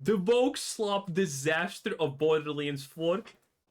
The woke slop disaster of Borderlands 4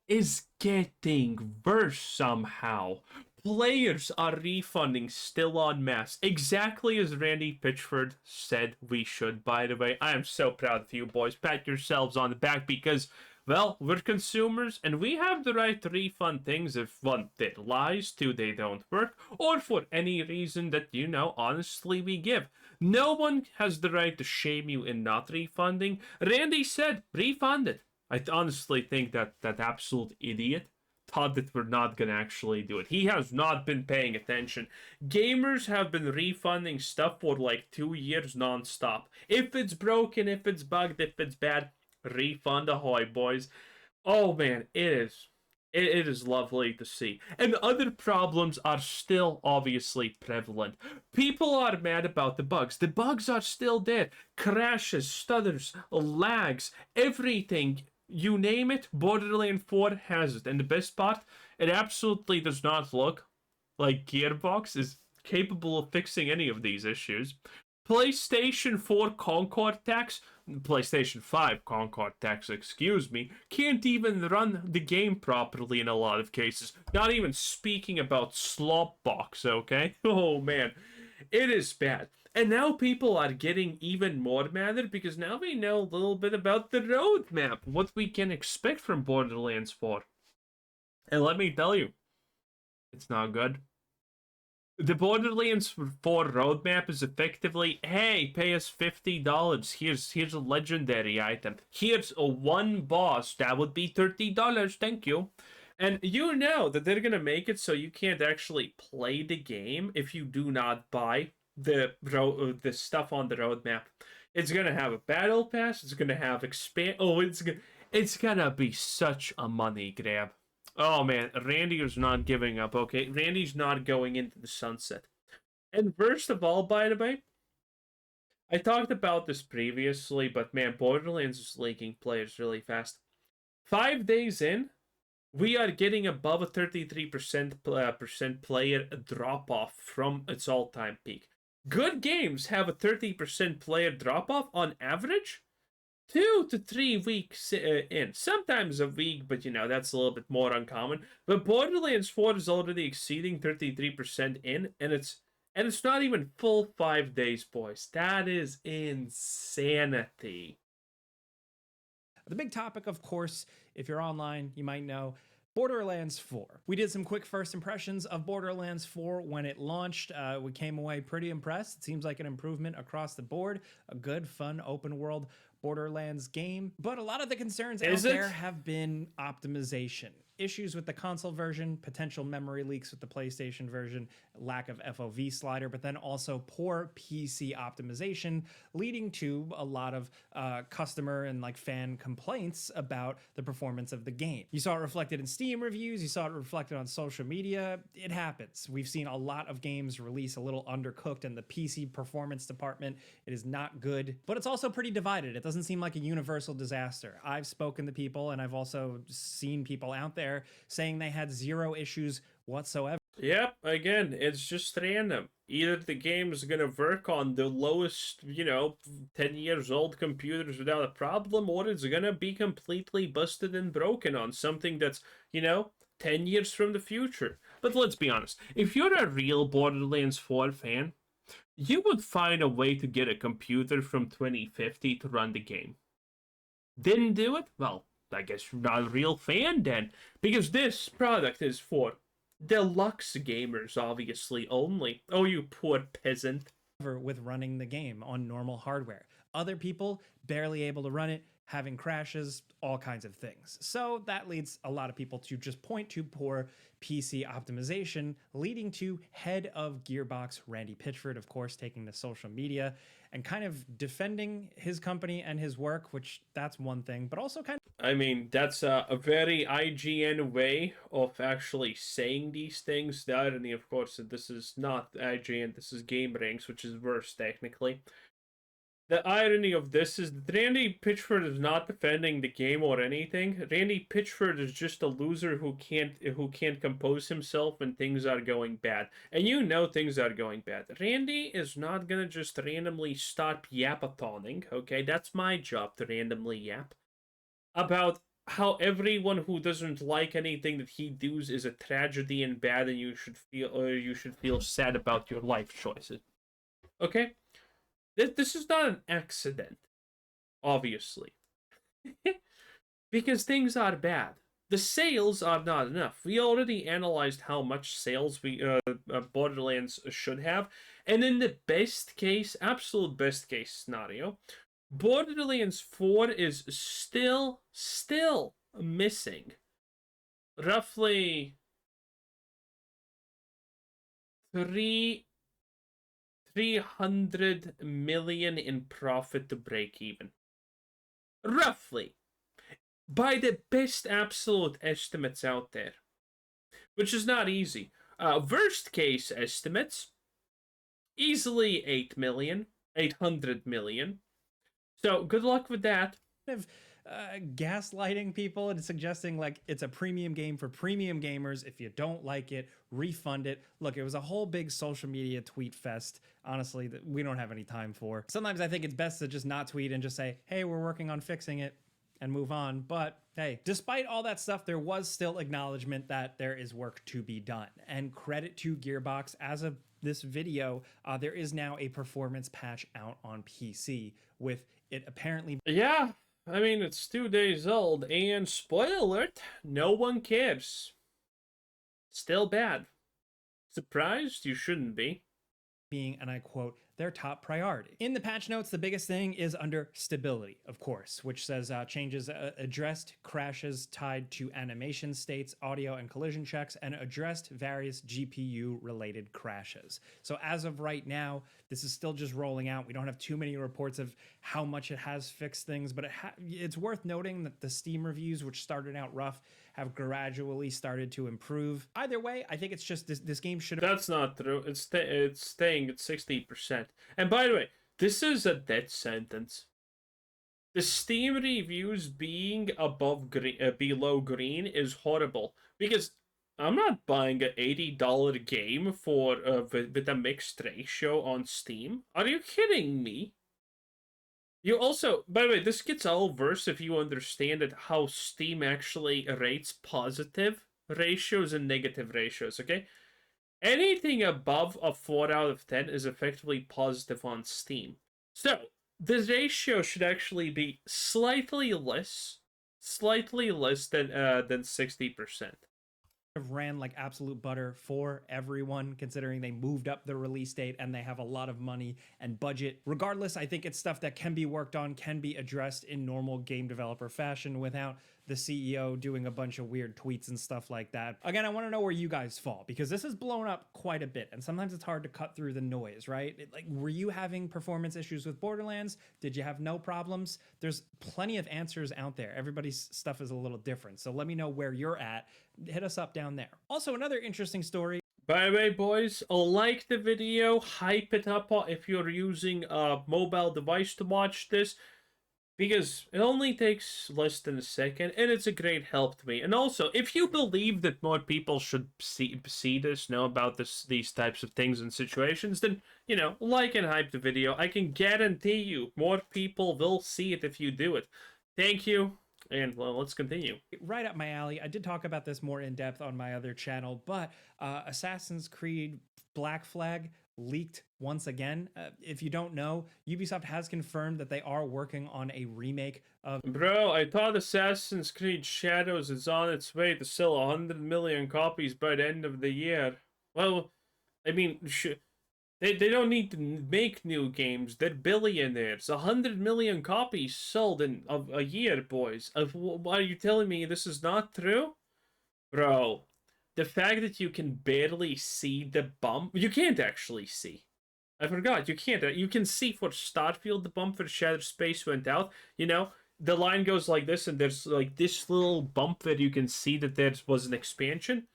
is getting worse somehow. Players are refunding still en masse, exactly as Randy Pitchford said we should, by the way. I am so proud of you boys. Pat yourselves on the back because, well, we're consumers and we have the right to refund things if one, it lies, two, they don't work, or for any reason that, honestly we give. No one has the right to shame you in not refunding. Randy said, refund it. I honestly think that that absolute idiot thought that we're not gonna actually do it. He has not been paying attention. Gamers have been refunding stuff for like 2 years non-stop. If it's broken, if it's bugged, if it's bad, refund ahoy, boys. Oh man, it is lovely to see. And other problems are still obviously prevalent. People are mad about the bugs. The bugs are still there. Crashes, stutters, lags, everything. You name it, Borderlands 4 has it. And the best part, it absolutely does not look like Gearbox is capable of fixing any of these issues. PlayStation 4 Concord tax, PlayStation 5 Concord tax, excuse me, can't even run the game properly in a lot of cases. Not even speaking about Slopbox, okay? Oh man, it is bad. And now people are getting even more mad because now we know a little bit about the roadmap, what we can expect from Borderlands 4. And let me tell you, it's not good. The Borderlands 4 roadmap is effectively, hey, pay us $50. Here's a legendary item. Here's a one boss. That would be $30. Thank you. And you know that they're gonna make it so you can't actually play the game if you do not buy the stuff on the roadmap. It's gonna have a battle pass. It's gonna have expand. Oh, it's gonna be such a money grab. Oh man, Randy is not giving up, okay? Randy's not going into the sunset. And first of all, by the way, I talked about this previously, but man, Borderlands is leaking players really fast. 5 days in, we are getting above a 33% player drop off from its all time peak. Good games have a 30% player drop off on average. 2 to 3 weeks in. Sometimes a week, but that's a little bit more uncommon. But Borderlands 4 is already exceeding 33% in, and it's not even full 5 days, boys. That is insanity. The big topic, of course, if you're online, you might know Borderlands 4. We did some quick first impressions of Borderlands 4 when it launched. We came away pretty impressed. It seems like an improvement across the board. A good, fun, open world Borderlands game. But a lot of the concerns out there have been optimization. Issues with the console version, potential memory leaks with the PlayStation version, lack of FOV slider, but then also poor PC optimization, leading to a lot of customer and fan complaints about the performance of the game. You saw it reflected in Steam reviews, you saw it reflected on social media. It happens. We've seen a lot of games release a little undercooked in the PC performance department. It is not good, but it's also pretty divided. It doesn't seem like a universal disaster. I've spoken to people and I've also seen people out there saying they had zero issues whatsoever. Yep, again, it's just random. Either the game is gonna work on the lowest, 10 years old computers without a problem, or it's gonna be completely busted and broken on something that's, 10 years from the future. But let's be honest, if you're a real Borderlands 4 fan, you would find a way to get a computer from 2050 to run the game. Didn't do it? Well, I guess you're not a real fan then, because this product is for deluxe gamers, obviously, only. Oh, you poor peasant. With running the game on normal hardware. Other people barely able to run it, having crashes, all kinds of things. So that leads a lot of people to just point to poor PC optimization, leading to head of Gearbox, Randy Pitchford, of course, taking to social media and kind of defending his company and his work, which that's one thing, but also kind of... I mean, that's a very IGN way of actually saying these things. The irony, of course, that this is not IGN, this is GameRanks, which is worse, technically. The irony of this is that Randy Pitchford is not defending the game or anything. Randy Pitchford is just a loser who can't compose himself when things are going bad. And you know things are going bad. Randy is not gonna just randomly start yapathoning, okay? That's my job to randomly yap about how everyone who doesn't like anything that he does is a tragedy and bad, and you should feel sad about your life choices. Okay? This is not an accident, obviously, because things are bad. The sales are not enough. We already analyzed how much sales Borderlands should have, and in the best case, absolute best case scenario, Borderlands 4 is still missing roughly three 300 million in profit to break even. Roughly. By the best absolute estimates out there. Which is not easy. Worst case estimates, easily 8 million, 800 million. So good luck with that. Of gaslighting people and suggesting like it's a premium game for premium gamers. If you don't like it, refund it. Look, it was a whole big social media tweet fest, honestly, that we don't have any time for. Sometimes I think it's best to just not tweet and just say, hey, we're working on fixing it, and move on. But hey, despite all that stuff, there was still acknowledgement that there is work to be done. And credit to Gearbox, as of this video, there is now a performance patch out on PC, with it apparently... Yeah, I mean, it's 2 days old, and spoiler alert, no one cares. Still bad. Surprised? You shouldn't be. Being, and I quote, their top priority. In the patch notes, the biggest thing is under stability, of course, which says changes addressed crashes tied to animation states, audio and collision checks, and addressed various GPU-related crashes. So as of right now, this is still just rolling out. We don't have too many reports of how much it has fixed things, but it's worth noting that the Steam reviews, which started out rough, have gradually started to improve. Either way, I think it's just this game should... That's not true. It's staying at 60%. And by the way, this is a death sentence. The Steam reviews being below green is horrible, because I'm not buying an $80 game for with a mixed ratio on Steam. Are you kidding me? You also, by the way, this gets all worse if you understand it, how Steam actually rates positive ratios and negative ratios, okay? Anything above a 4 out of 10 is effectively positive on Steam. So, the ratio should actually be slightly less than 60%. Ran like absolute butter for everyone, considering they moved up the release date and they have a lot of money and budget. Regardless, I think it's stuff that can be worked on, can be addressed in normal game developer fashion without the CEO doing a bunch of weird tweets and stuff like that. Again, I want to know where you guys fall, because this has blown up quite a bit and sometimes it's hard to cut through the noise, right? Like, were you having performance issues with Borderlands? Did you have no problems? There's plenty of answers out there. Everybody's stuff is a little different. So let me know where you're at. Hit us up down there. Also, another interesting story. By the way, boys, like the video, hype it up if you're using a mobile device to watch this, because it only takes less than a second, and it's a great help to me. And also, if you believe that more people should see this, know about these types of things and situations, then, like and hype the video. I can guarantee you more people will see it if you do it. Thank you. And well, let's continue. Right up my alley. I did talk about this more in depth on my other channel, but Assassin's Creed Black Flag leaked once again. If you don't know, Ubisoft has confirmed that they are working on a remake of... Bro, I thought Assassin's Creed Shadows is on its way to sell 100 million copies by the end of the year. Well, I mean, They don't need to make new games. They're billionaires. 100 million copies sold in a year, boys. Are you telling me this is not true? Bro, the fact that you can barely see the bump... You can't actually see. I forgot, you can't. You can see for Starfield, the bump for Shattered Space went out. The line goes like this, and there's like this little bump that you can see that there was an expansion.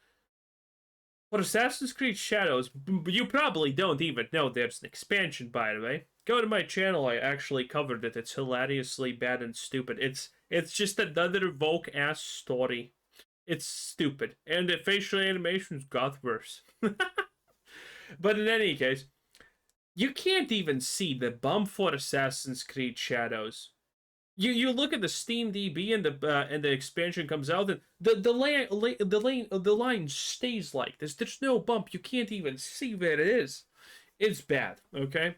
For Assassin's Creed Shadows, you probably don't even know there's an expansion, by the way. go to my channel. I actually covered it. It's hilariously bad and stupid. It's just another woke ass story. It's stupid, and the facial animations got worse. But in any case, you can't even see the bump for Assassin's Creed Shadows. You look at the Steam DB and the expansion comes out, and the line stays like this. There's no bump. You can't even see where it is. It's bad, okay?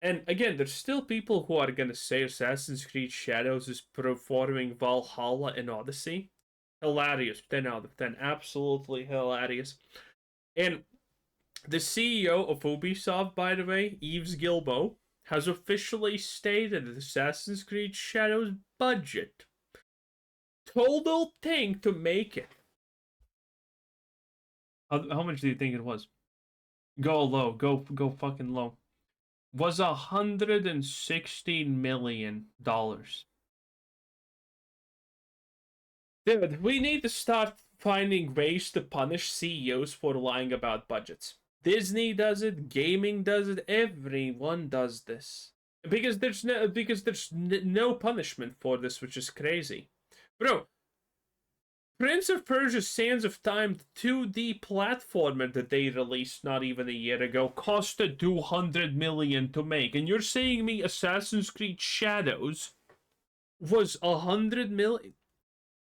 And again, there's still people who are gonna say Assassin's Creed Shadows is performing Valhalla and Odyssey. Hilarious, 10 out of 10, absolutely hilarious. And the CEO of Ubisoft, by the way, Yves Guilbeault, has officially stated that Assassin's Creed Shadows budget, total thing to make it. How much do you think it was? Go low, go fucking low. Was $116 million. Dude, we need to start finding ways to punish CEOs for lying about budgets. Disney does it, gaming does it, everyone does this. Because there's no punishment for this, which is crazy. Bro, Prince of Persia Sands of Time 2D platformer that they released not even a year ago costed $200 million to make. And you're saying me Assassin's Creed Shadows was $100 million?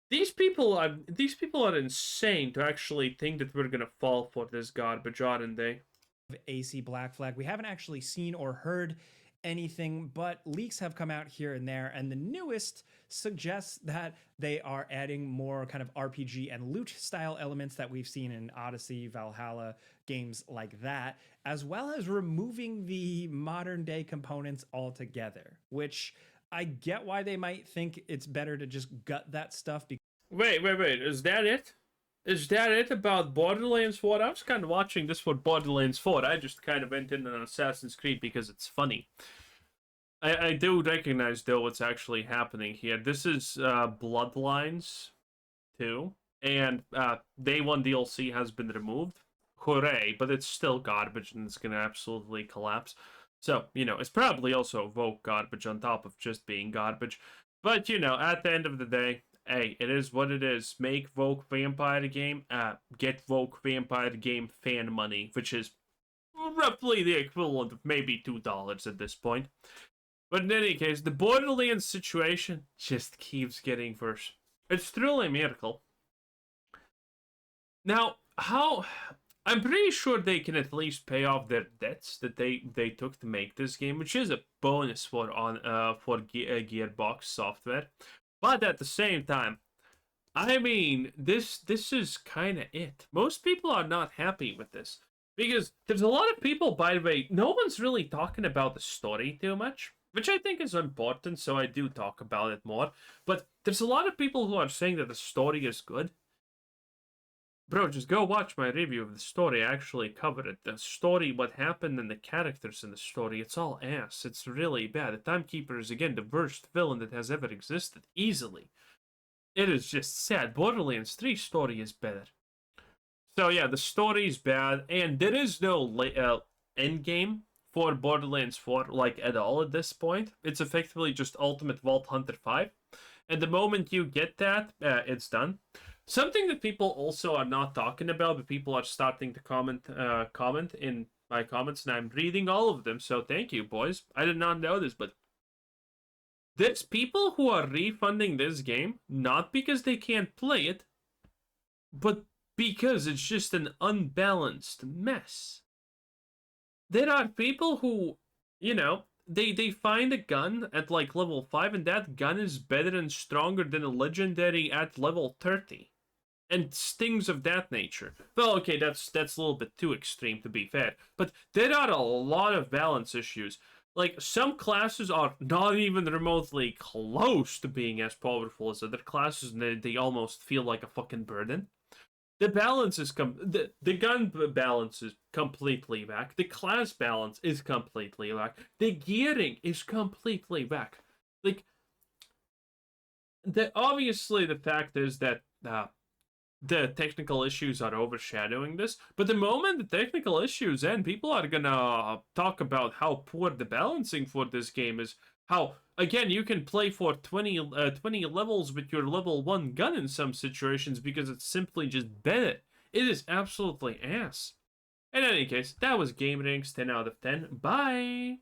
These people are insane to actually think that we're gonna fall for this garbage, aren't they? AC Black Flag. We haven't actually seen or heard anything, but leaks have come out here and there, and the newest suggests that they are adding more kind of RPG and loot style elements that we've seen in Odyssey, Valhalla, games like that, as well as removing the modern day components altogether, which I get why they might think it's better to just gut that stuff. Wait. Is that it? Is that it about Borderlands 4? I was kind of watching this for Borderlands 4. I just kind of went in on Assassin's Creed because it's funny. I do recognize, though, what's actually happening here. This is Bloodlines 2, and Day 1 DLC has been removed. Hooray, but it's still garbage, and it's going to absolutely collapse. So, it's probably also woke garbage on top of just being garbage. But, at the end of the day, hey, it is what it is. Make woke vampire game, get woke vampire game fan money, which is roughly the equivalent of maybe $2 at this point. But in any case, the Borderlands situation just keeps getting worse. It's truly a miracle. Now, I'm pretty sure they can at least pay off their debts that they took to make this game, which is a bonus for Gearbox software. But at the same time, I mean, this is kind of it. Most people are not happy with this because there's a lot of people. By the way, no one's really talking about the story too much, which I think is important. So I do talk about it more. But there's a lot of people who are saying that the story is good. Bro, just go watch my review of the story. I actually covered it. The story, what happened, and the characters in the story, it's all ass. It's really bad. The Timekeeper is, again, the worst villain that has ever existed. Easily. It is just sad. Borderlands 3 story is better. So, yeah, the story is bad, and there is no endgame for Borderlands 4, like, at all at this point. It's effectively just Ultimate Vault Hunter 5. And the moment you get that, it's done. Something that people also are not talking about, but people are starting to comment in my comments, and I'm reading all of them, so thank you, boys. I did not know this, but there's people who are refunding this game, not because they can't play it, but because it's just an unbalanced mess. There are people who, they find a gun at like level 5, and that gun is better and stronger than a legendary at level 30. And things of that nature. Well, okay, that's a little bit too extreme to be fair. But there are a lot of balance issues. Like, some classes are not even remotely close to being as powerful as other classes, and they almost feel like a fucking burden. The balance is the gun balance is completely whack. The class balance is completely whack. The gearing is completely whack. Like, obviously the fact is that the technical issues are overshadowing this. But the moment the technical issues end, people are gonna talk about how poor the balancing for this game is. How, again, you can play for 20 levels with your level 1 gun in some situations because it's simply just better. It is absolutely ass. In any case, that was Game Ranks 10 out of 10. Bye!